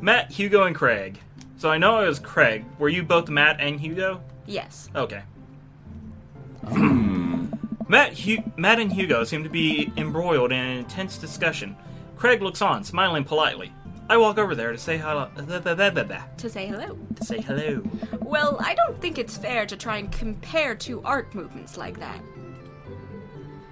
Matt, Hugo, and Craig. So I know I was Craig. Were you both Matt and Hugo? Yes. Okay. Matt and Hugo seem to be embroiled in an intense discussion. Craig looks on, smiling politely. I walk over there to say hello. To say hello. To say hello. Well, I don't think it's fair to try and compare two art movements like that.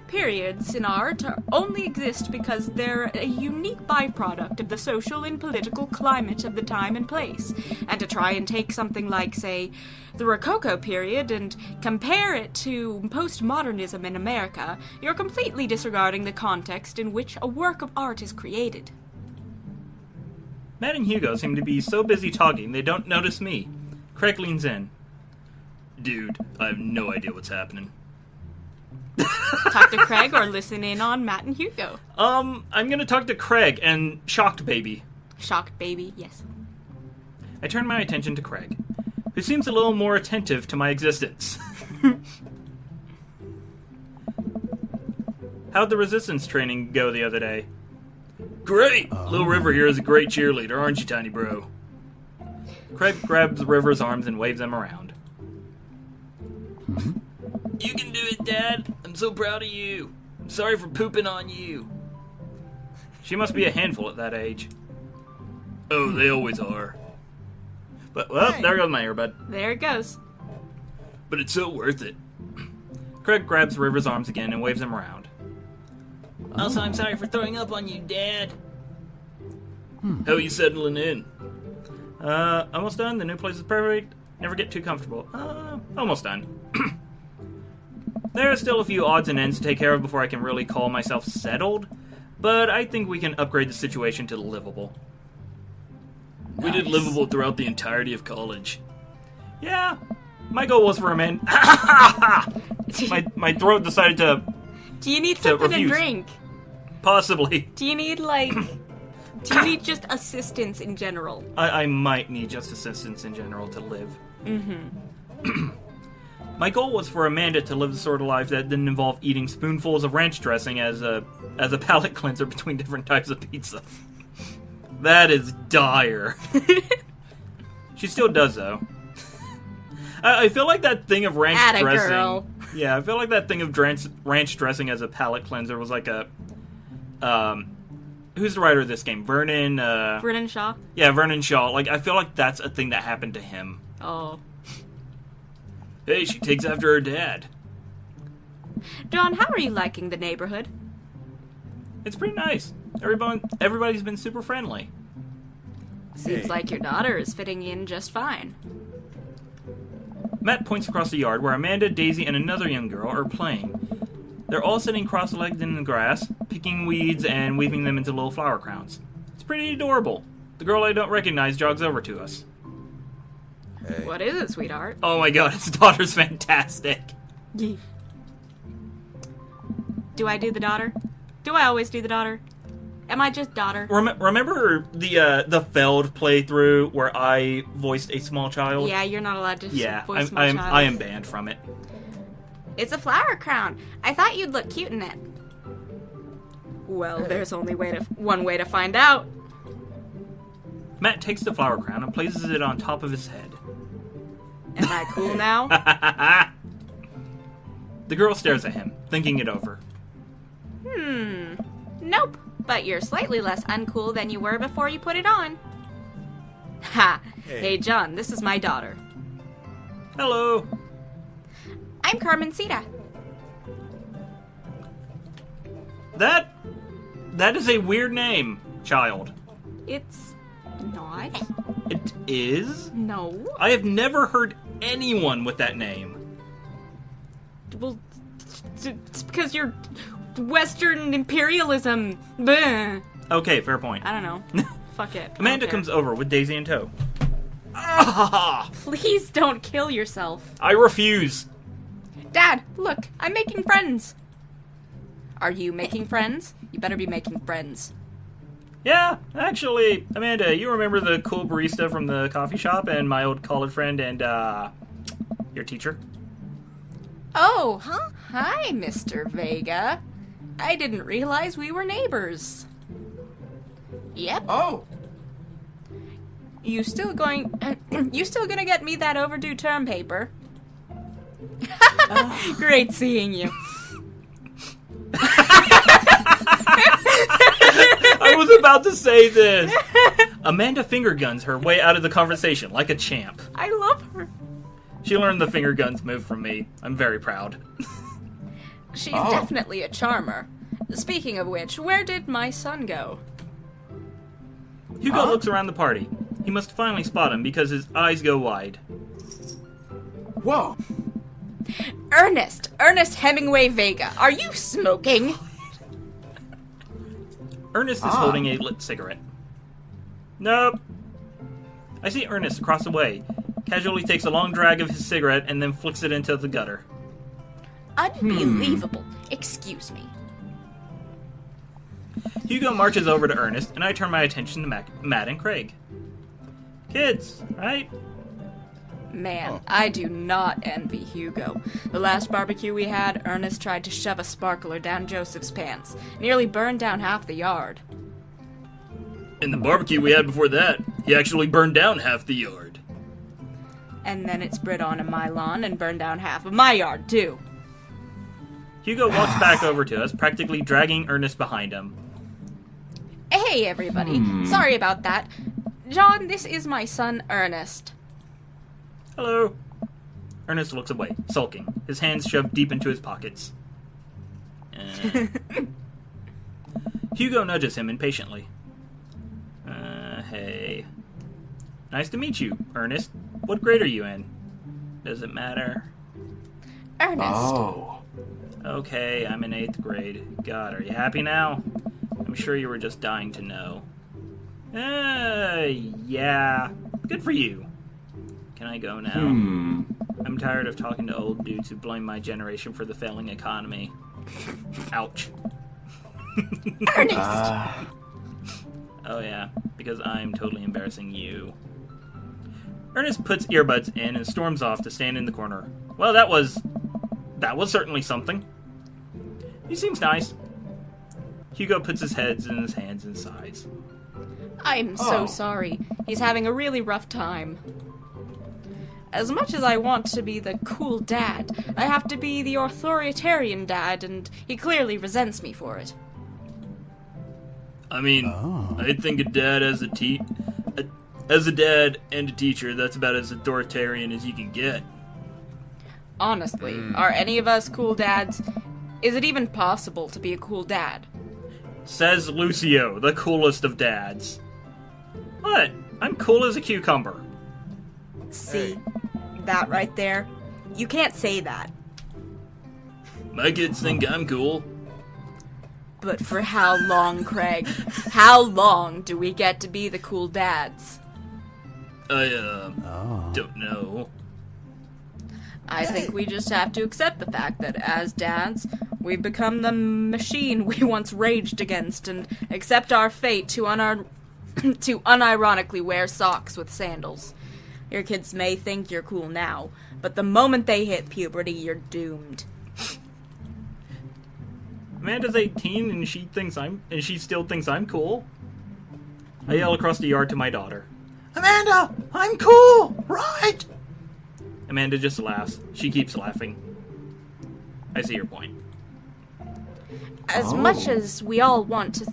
Periods in art only exist because they're a unique byproduct of the social and political climate of the time and place. And to try and take something like, say, the Rococo period and compare it to postmodernism in America, you're completely disregarding the context in which a work of art is created. Matt and Hugo seem to be so busy talking they don't notice me. Craig leans in. Dude, I have no idea what's happening. Talk to Craig or listen in on Matt and Hugo. I'm gonna talk to Craig and Shocked Baby. Shocked Baby, yes. I turn my attention to Craig, who seems a little more attentive to my existence. How'd the resistance training go the other day? Great! Little River here is a great cheerleader, aren't you, tiny bro? Craig grabs River's arms and waves them around. You can do it, Dad. I'm so proud of you. I'm sorry for pooping on you. She must be a handful at that age. Oh, they always are. But, well, there goes my earbud. There it goes. But it's so worth it. Craig grabs River's arms again and waves him around. Also, I'm sorry for throwing up on you, Dad. How are you settling in? Almost done. The new place is perfect. Never get too comfortable. Almost done. There are still a few odds and ends to take care of before I can really call myself settled, but I think we can upgrade the situation to livable. Nice. We did livable throughout the entirety of college. Yeah, my goal was for a man. my throat decided to. Do you need something to drink? Possibly. Do you need do you need just assistance in general? I might need just assistance in general to live. Mm-hmm. My goal was for Amanda to live the sort of life that didn't involve eating spoonfuls of ranch dressing as a palate cleanser between different types of pizza. That is dire. She still does, though. I feel like that thing of ranch dressing... Girl. Yeah, I feel like that thing of ranch dressing as a palate cleanser was like a... who's the writer of this game? Vernon Shaw? Yeah, Vernon Shaw. Like, I feel like that's a thing that happened to him. Oh. Hey, she takes after her dad. John, how are you liking the neighborhood? It's pretty nice. Everybody's been super friendly. Seems like your daughter is fitting in just fine. Matt points across the yard where Amanda, Daisy, and another young girl are playing. They're all sitting cross-legged in the grass, picking weeds and weaving them into little flower crowns. It's pretty adorable. The girl I don't recognize jogs over to us. Hey. What is it, sweetheart? Oh my god, his daughter's fantastic. Do I do the daughter? Do I always do the daughter? Am I just daughter? Remember the Feld playthrough where I voiced a small child? Yeah, you're not allowed to voice a small child. I am banned from it. It's a flower crown. I thought you'd look cute in it. Well, there's only one way to find out. Matt takes the flower crown and places it on top of his head. Am I cool now? The girl stares at him, thinking it over. Nope. But you're slightly less uncool than you were before you put it on. Ha! Hey, John, this is my daughter. Hello. I'm Carmencita. That is a weird name, child. It's not. It is? No. I have never heard anyone with that name. Well, it's because you're Western imperialism. Bleh. Okay, fair point. I don't know. Fuck it. Amanda comes over with Daisy in tow. Ah! Please don't kill yourself. I refuse. Dad, look, I'm making friends. Are you making friends? You better be making friends. Yeah, actually, Amanda, you remember the cool barista from the coffee shop and my old college friend and, your teacher? Oh, huh? Hi, Mr. Vega. I didn't realize we were neighbors. Yep. Oh. You still gonna get me that overdue term paper? Great seeing you. I was about to say this. Amanda finger guns her way out of the conversation like a champ. I love her. She learned the finger guns move from me. I'm very proud. She's definitely a charmer. Speaking of which, where did my son go? Hugo looks around the party. He must finally spot him because his eyes go wide. Whoa. Ernest Hemingway Vega, are you smoking? Ernest is holding a lit cigarette. Nope. I see Ernest across the way. Casually takes a long drag of his cigarette and then flicks it into the gutter. Unbelievable. Excuse me. Hugo marches over to Ernest, and I turn my attention to Matt and Craig. Kids, right? Man, I do not envy Hugo. The last barbecue we had, Ernest tried to shove a sparkler down Joseph's pants. Nearly burned down half the yard. In the barbecue we had before that, he actually burned down half the yard. And then it spread onto my lawn and burned down half of my yard, too. Hugo walks back over to us, practically dragging Ernest behind him. Hey, everybody. Sorry about that. John, this is my son, Ernest. Hello. Ernest looks away, sulking, his hands shoved deep into his pockets. Hugo nudges him impatiently. Hey. Nice to meet you, Ernest. What grade are you in? Does it matter? Ernest. Oh. Okay, I'm in 8th grade. God, are you happy now? I'm sure you were just dying to know. Yeah. Good for you. Can I go now? I'm tired of talking to old dudes who blame my generation for the failing economy. Ouch. Ernest! Oh yeah, because I'm totally embarrassing you. Ernest puts earbuds in and storms off to stand in the corner. Well, that was certainly something. He seems nice. Hugo puts his head in his hands and sighs. I'm so sorry. He's having a really rough time. As much as I want to be the cool dad, I have to be the authoritarian dad, and he clearly resents me for it. I mean, I think a dad as a dad and a teacher, that's about as authoritarian as you can get. Honestly, are any of us cool dads? Is it even possible to be a cool dad? Says Lucio, the coolest of dads. What? I'm cool as a cucumber. See? That right there? You can't say that. My kids think I'm cool. But for how long, Craig? How long do we get to be the cool dads? I, don't know. I think we just have to accept the fact that as dads, we've become the machine we once raged against and accept our fate to unironically wear socks with sandals. Your kids may think you're cool now, but the moment they hit puberty, you're doomed. Amanda's 18 and she still thinks I'm cool. I yell across the yard to my daughter. Amanda, I'm cool, right? Amanda just laughs. She keeps laughing. I see your point. As much as we all want it,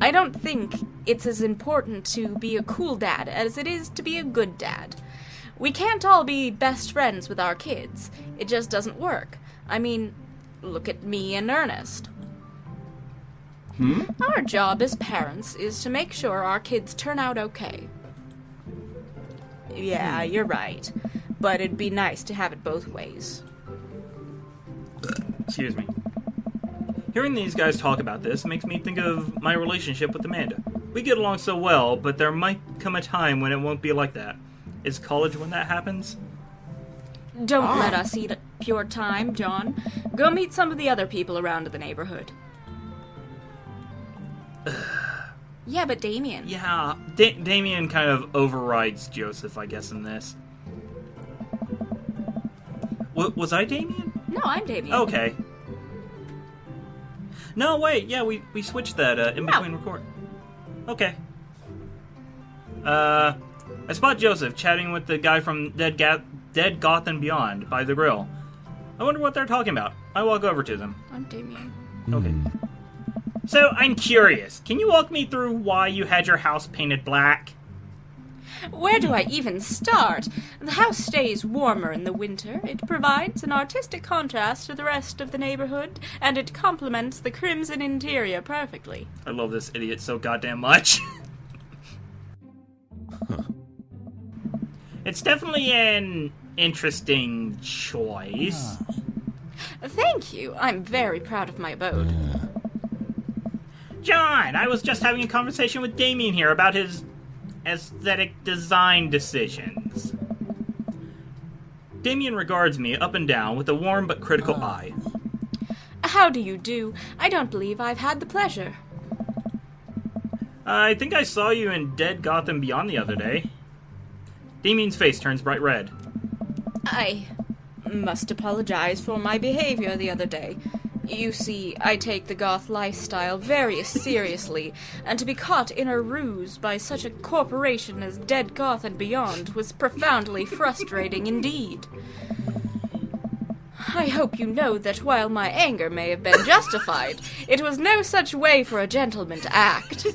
I don't think it's as important to be a cool dad as it is to be a good dad. We can't all be best friends with our kids. It just doesn't work. I mean, look at me and Ernest. Our job as parents is to make sure our kids turn out okay. Yeah, you're right. But it'd be nice to have it both ways. Excuse me. Hearing these guys talk about this makes me think of my relationship with Amanda. We get along so well, but there might come a time when it won't be like that. Is college when that happens? Don't let us eat up your time, John. Go meet some of the other people around the neighborhood. Yeah, but Damien. Yeah, Damien kind of overrides Joseph, I guess, in this. Was I Damien? No, I'm Damien. Okay. No, wait, yeah, we switched that in between record. Okay. I spot Joseph chatting with the guy from Dead Goth and Beyond by the grill. I wonder what they're talking about. I walk over to them. I'm Damien. Okay. So, I'm curious. Can you walk me through why you had your house painted black? Where do I even start? The house stays warmer in the winter. It provides an artistic contrast to the rest of the neighborhood, and it complements the crimson interior perfectly. I love this idiot so goddamn much. It's definitely an interesting choice. Thank you. I'm very proud of my abode. John, I was just having a conversation with Damien here about his aesthetic design decisions. Damien regards me up and down with a warm but critical eye. How do you do? I don't believe I've had the pleasure. I think I saw you in Dead Gotham Beyond the other day. Damien's face turns bright red. I must apologize for my behavior the other day. You see, I take the goth lifestyle very seriously, and to be caught in a ruse by such a corporation as Dead Goth and Beyond was profoundly frustrating indeed. I hope you know that while my anger may have been justified, it was no such way for a gentleman to act.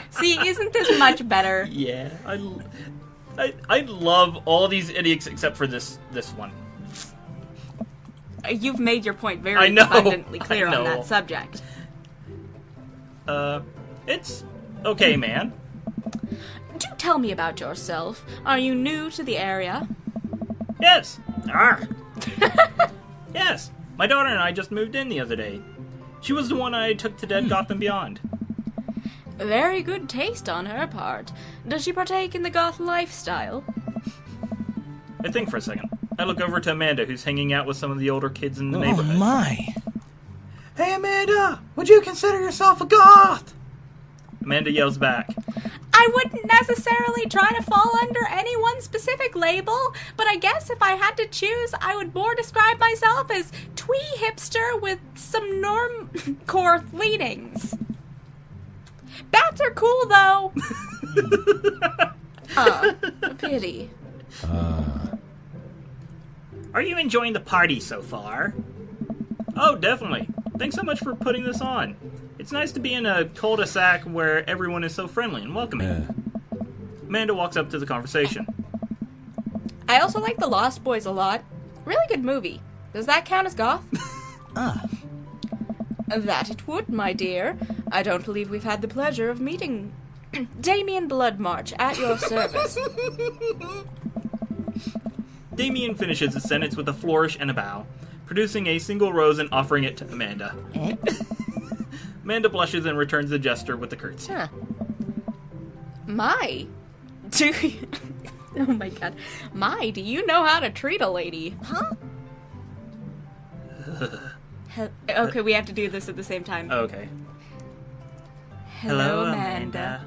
See, isn't this much better? Yeah, I love all these idiots except for this one. You've made your point very I know, abundantly clear I know. on that subject. It's okay, man. Do tell me about yourself. Are you new to the area? Yes. Yes. My daughter and I just moved in the other day. She was the one I took to Dead Gotham Beyond. Very good taste on her part. Does she partake in the goth lifestyle? I think for a second. I look over to Amanda, who's hanging out with some of the older kids in the Oh neighborhood. my! Hey Amanda, would you consider yourself a goth? Amanda yells back. I wouldn't necessarily try to fall under any one specific label, but I guess if I had to choose, I would more describe myself as twee hipster with some normcore leanings. Bats are cool, though. A pity. Are you enjoying the party so far? Oh, definitely. Thanks so much for putting this on. It's nice to be in a cul-de-sac where everyone is so friendly and welcoming. Amanda walks up to the conversation. I also like The Lost Boys a lot. Really good movie. Does that count as goth? That it would, my dear. I don't believe we've had the pleasure of meeting Damien Bloodmarch at your service. Damien finishes his sentence with a flourish and a bow, producing a single rose and offering it to Amanda. Amanda blushes and returns the gesture with a curtsy. My, do you... Oh my god. My, do you know how to treat a lady? Huh? Okay, we have to do this at the same time. Okay. Hello, Amanda.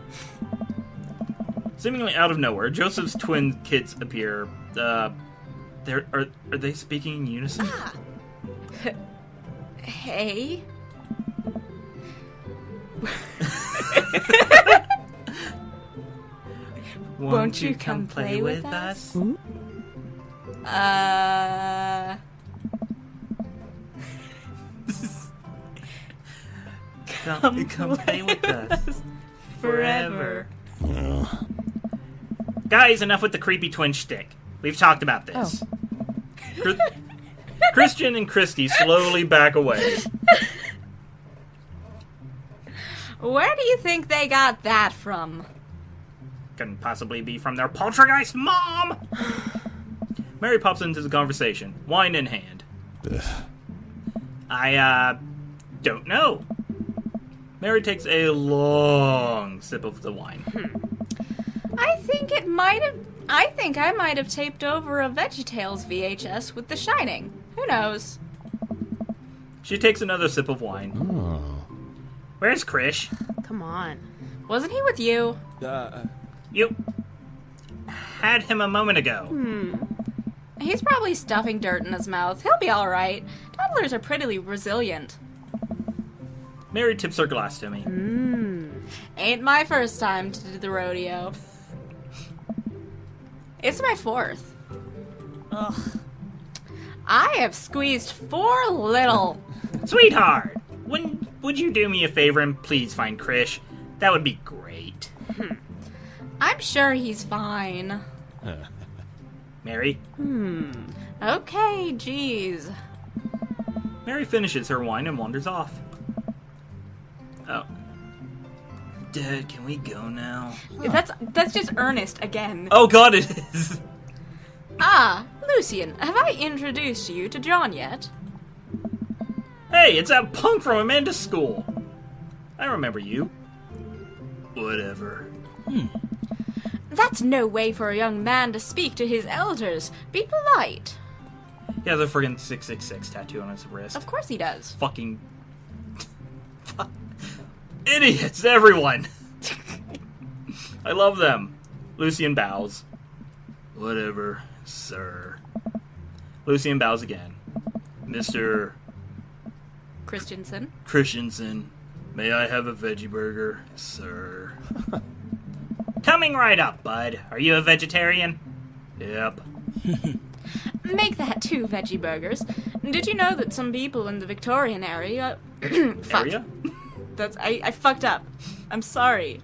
Seemingly out of nowhere, Joseph's twin kids appear. Are they speaking in unison? Hey. Won't you come play with us? Come play with us. Forever. Guys, enough with the creepy twin shtick. We've talked about this. Christian and Christy slowly back away. Where do you think they got that from? Couldn't possibly be from their poltergeist mom! Mary pops into the conversation, wine in hand. I don't know. Mary takes a long sip of the wine. I think I might have taped over a VeggieTales VHS with The Shining. Who knows? She takes another sip of wine. Where's Krish? Come on. Wasn't he with you? You had him a moment ago. He's probably stuffing dirt in his mouth. He'll be alright. Toddlers are pretty resilient. Mary tips her glass to me. Ain't my first time to do the rodeo. It's my fourth. Ugh. I have squeezed 4 little. Sweetheart, would you do me a favor and please find Krish? That would be great. I'm sure he's fine. Mary? Okay, geez. Mary finishes her wine and wanders off. Oh. Dad, can we go now? That's just Ernest again. Oh god, it is! Ah, Lucian, have I introduced you to John yet? Hey, it's that punk from Amanda's school! I remember you. Whatever. That's no way for a young man to speak to his elders. Be polite. He has a friggin' 666 tattoo on his wrist. Of course he does. Fucking... idiots, everyone! I love them. Lucian bows. Whatever, sir. Lucian bows again. Mr. Christensen. Christensen, may I have a veggie burger, sir? Coming right up, bud. Are you a vegetarian? Yep. Make that 2 veggie burgers. Did you know that some people in the Victorian area... Fuck. Area? I fucked up. I'm sorry.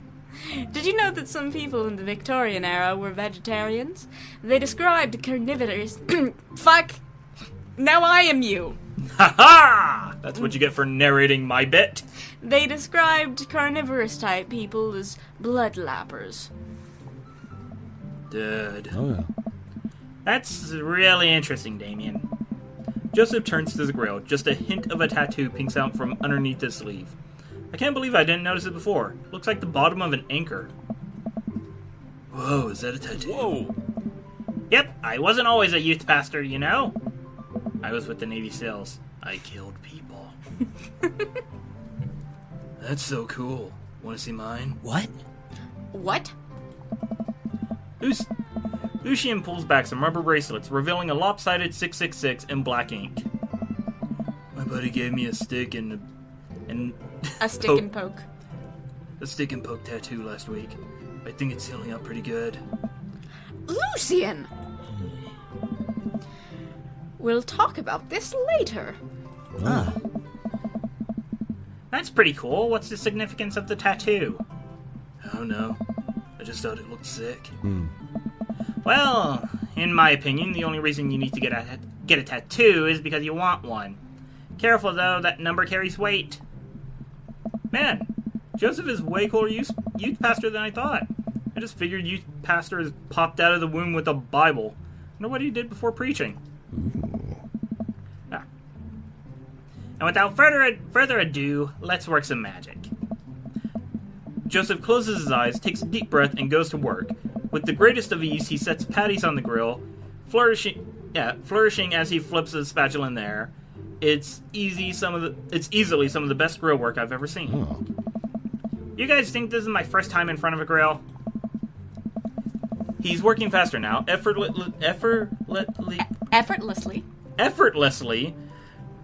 Did you know that some people in the Victorian era were vegetarians? They described carnivores... Fuck! Now I am you! Ha ha! That's what you get for narrating my bit. They described carnivorous type people as bloodlappers. Dad. Oh, yeah. That's really interesting, Damien. Joseph turns to the grill. Just a hint of a tattoo pinks out from underneath his sleeve. I can't believe I didn't notice it before. Looks like the bottom of an anchor. Whoa, is that a tattoo? Whoa. Yep, I wasn't always a youth pastor, you know? I was with the Navy SEALs. I killed people. That's so cool. Want to see mine? What? What? Lucian pulls back some rubber bracelets, revealing a lopsided 666 in black ink. My buddy gave me a stick and A stick and poke. a stick and poke tattoo last week. I think it's healing up pretty good. Lucian! We'll talk about this later. Ah. That's pretty cool. What's the significance of the tattoo? I don't know. I just thought it looked sick. Well, in my opinion, the only reason you need to get a tattoo is because you want one. Careful, though, that number carries weight. Man, Joseph is way cooler youth pastor than I thought. I just figured youth pastors popped out of the womb with a Bible. Wonder what he did before preaching. And without further ado, let's work some magic. Joseph closes his eyes, takes a deep breath, and goes to work. With the greatest of ease, he sets patties on the grill, flourishing as he flips the spatula in the air. It's easily some of the best grill work I've ever seen. Oh. You guys think this is my first time in front of a grill? He's working faster now, effortlessly,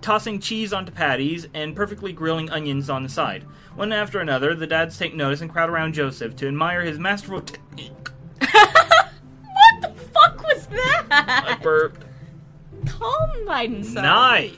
tossing cheese onto patties and perfectly grilling onions on the side. One after another, the dads take notice and crowd around Joseph to admire his masterful technique. What the fuck was I that? burped. Calm myself. Nye.